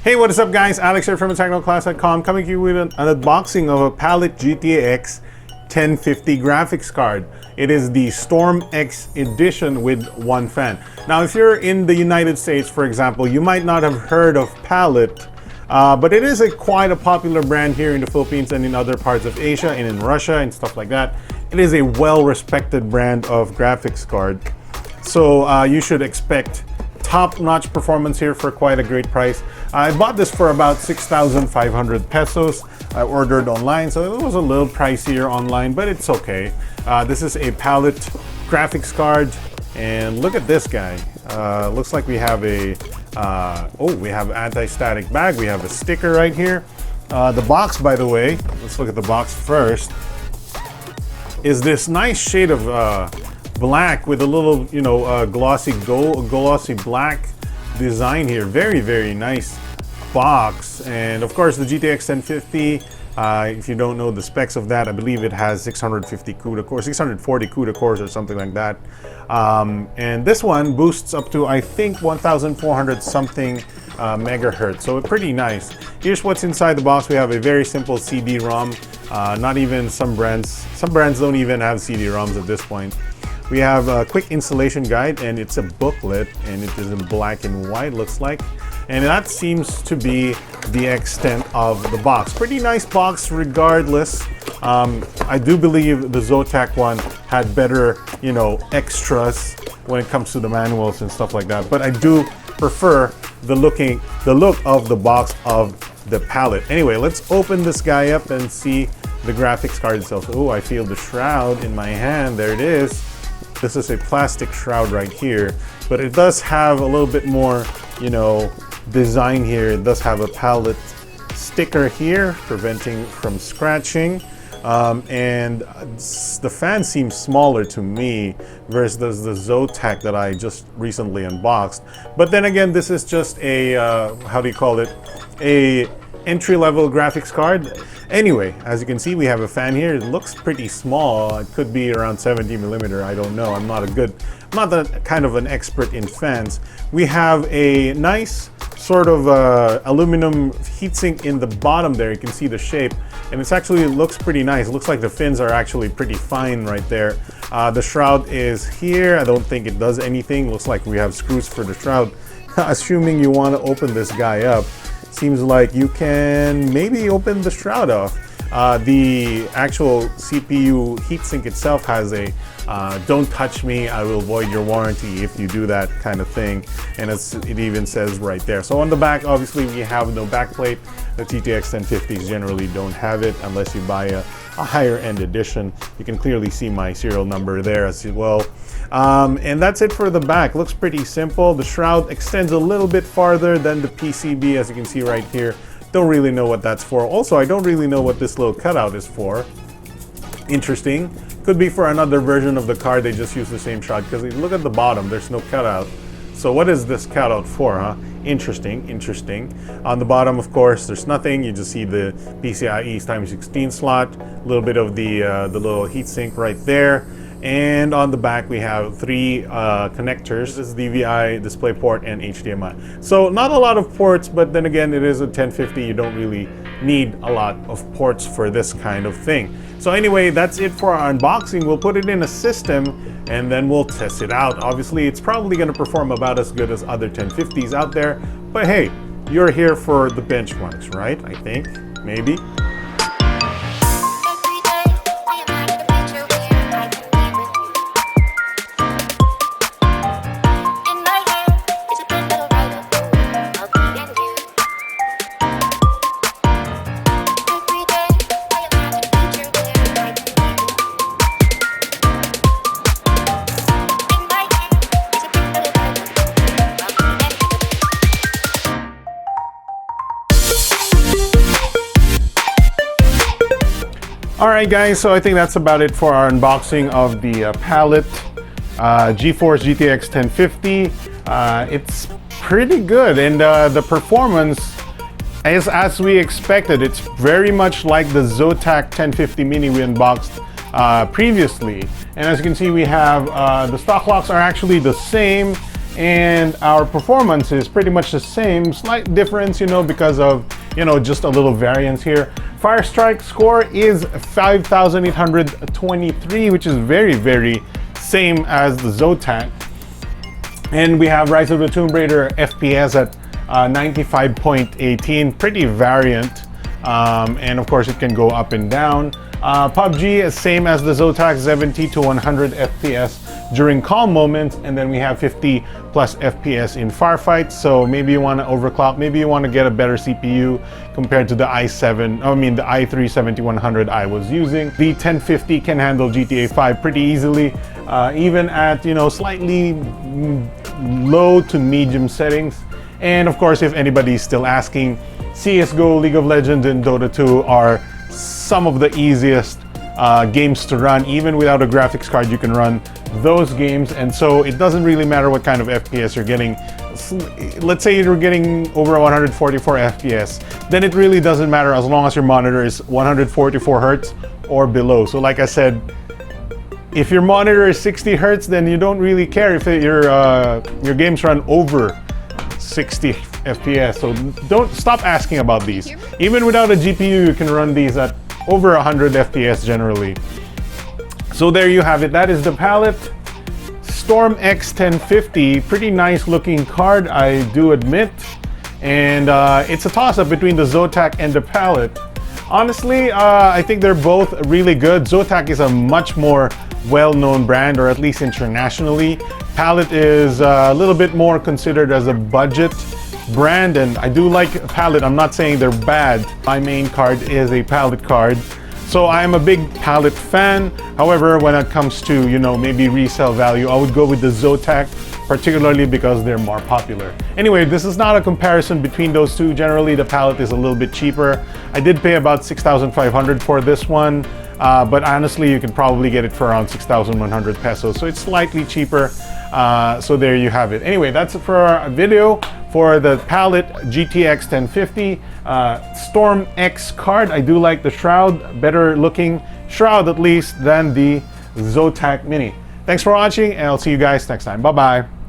Hey, what is up guys? Alex here from UntitledClass.com coming to you with an unboxing of a Palit GTX 1050 graphics card. It is the StormX edition with one fan. Now, if you're in the United States, for example, you might not have heard of Palit, but it is quite a popular brand here in the Philippines and in other parts of Asia and in Russia and stuff like that. It is a well-respected brand of graphics card. So you should expect top-notch performance here for quite a great price. I bought this for about 6,500 pesos. I ordered online, so it was a little pricier online, but it's okay. This is a Palit graphics card, and look at this guy. Looks like we have a we have anti-static bag. We have a sticker right here. The box, by the way, let's look at the box first, is this nice shade of black with a little, glossy black design here. Very, very nice box. And of course, the GTX 1050. If you don't know the specs of that, I believe it has 650 CUDA cores, 640 CUDA cores or something like that. And this one boosts up to, I think, 1,400 something megahertz. So pretty nice. Here's what's inside the box. We have a very simple CD-ROM. Not even some brands don't even have CD-ROMs at this point. We have a quick installation guide, and it's a booklet, and it is in black and white, looks like. And that seems to be the extent of the box. Pretty nice box regardless. I do believe the Zotac one had better, extras when it comes to the manuals and stuff like that. But I do prefer the look of the box of the Palit. Anyway, let's open this guy up and see the graphics card itself. Oh, I feel the shroud in my hand. There it is. This is a plastic shroud right here, but it does have a little bit more, design here. It does have a Palit sticker here, preventing from scratching. And the fan seems smaller to me versus the Zotac that I just recently unboxed. But then again, this is just a, a entry-level graphics card. Anyway, as you can see, we have a fan here. It looks pretty small. It could be around 70 millimeter. I don't know. I'm not that kind of an expert in fans. We have a nice sort of aluminum heatsink in the bottom there. You can see the shape, and it looks pretty nice. It looks like the fins are actually pretty fine right there. The shroud is here. I don't think it does anything. Looks like we have screws for the shroud. Assuming you want to open this guy up, seems like you can maybe open the shroud off. The actual CPU heatsink itself has a don't touch me, I will void your warranty if you do that kind of thing, and it even says right there. So on the back, obviously we have no backplate. The GTX 1050s generally don't have it unless you buy a higher end edition. You can clearly see my serial number there as well. And that's it for the back. Looks pretty simple. The shroud extends a little bit farther than the PCB, as you can see right here. Don't really know what that's for. Also, I don't really know what this little cutout is for. Interesting. Could be for another version of the card. They just use the same shroud, because look at the bottom, there's no cutout. So what is this cutout for, huh? Interesting. On the bottom, of course, there's nothing. You just see the PCIe x16 slot, a little bit of the little heatsink right there. And on the back, we have three connectors. This is DVI, DisplayPort, and HDMI. So not a lot of ports, but then again, it is a 1050. You don't really need a lot of ports for this kind of thing. So anyway, that's it for our unboxing. We'll put it in a system, and then we'll test it out. Obviously, it's probably going to perform about as good as other 1050s out there. But hey, you're here for the benchmarks, right? I think, maybe. Alright guys, so I think that's about it for our unboxing of the Palit GeForce GTX 1050. It's pretty good, and the performance is as we expected. It's very much like the Zotac 1050 Mini we unboxed previously. And as you can see, we have the stock locks are actually the same. and our performance is pretty much the same. Slight difference, you know, because of, you know, just a little variance here. Fire Strike score is 5,823, which is very, very same as the Zotac. And we have Rise of the Tomb Raider FPS at 95.18, pretty variant. And of course it can go up and down. PUBG is same as the Zotac, 70 to 100 FPS during calm moments, and then we have 50 plus FPS in firefights. So maybe you want to overclock, maybe you want to get a better CPU compared to the the i3-7100 I was using. The 1050 can handle GTA 5 pretty easily, even at, you know, slightly low to medium settings. And of course, if anybody's still asking, CSGO, League of Legends, and Dota 2 are some of the easiest games to run. Even without a graphics card, you can run those games, and so it doesn't really matter what kind of FPS you're getting. Let's say you're getting over 144 FPS, then it really doesn't matter as long as your monitor is 144 Hertz or below. So like I said, if your monitor is 60 Hertz, then you don't really care if your games run over 60 FPS. So don't stop asking about these. Even without a GPU, you can run these at over 100 FPS generally. So there you have it. That is the Palit StormX 1050. Pretty nice looking card, I do admit. And it's a toss-up between the Zotac and the Palit. Honestly, I think they're both really good. Zotac is a much more well-known brand, or at least internationally. Palit is a little bit more considered as a budget brand, and I do like Palit. I'm not saying they're bad. My main card is a Palit card, so I'm a big Palit fan. However, when it comes to, you know, maybe resale value, I would go with the Zotac, particularly because they're more popular. Anyway, this is not a comparison between those two. Generally, the Palit is a little bit cheaper. I did pay about 6,500 for this one, but honestly, you can probably get it for around 6,100 pesos, so it's slightly cheaper. So there you have it. Anyway, that's it for our video for the Palit GTX 1050 StormX card. I do like the shroud, better looking shroud at least than the Zotac Mini. Thanks for watching, and I'll see you guys next time. Bye-bye.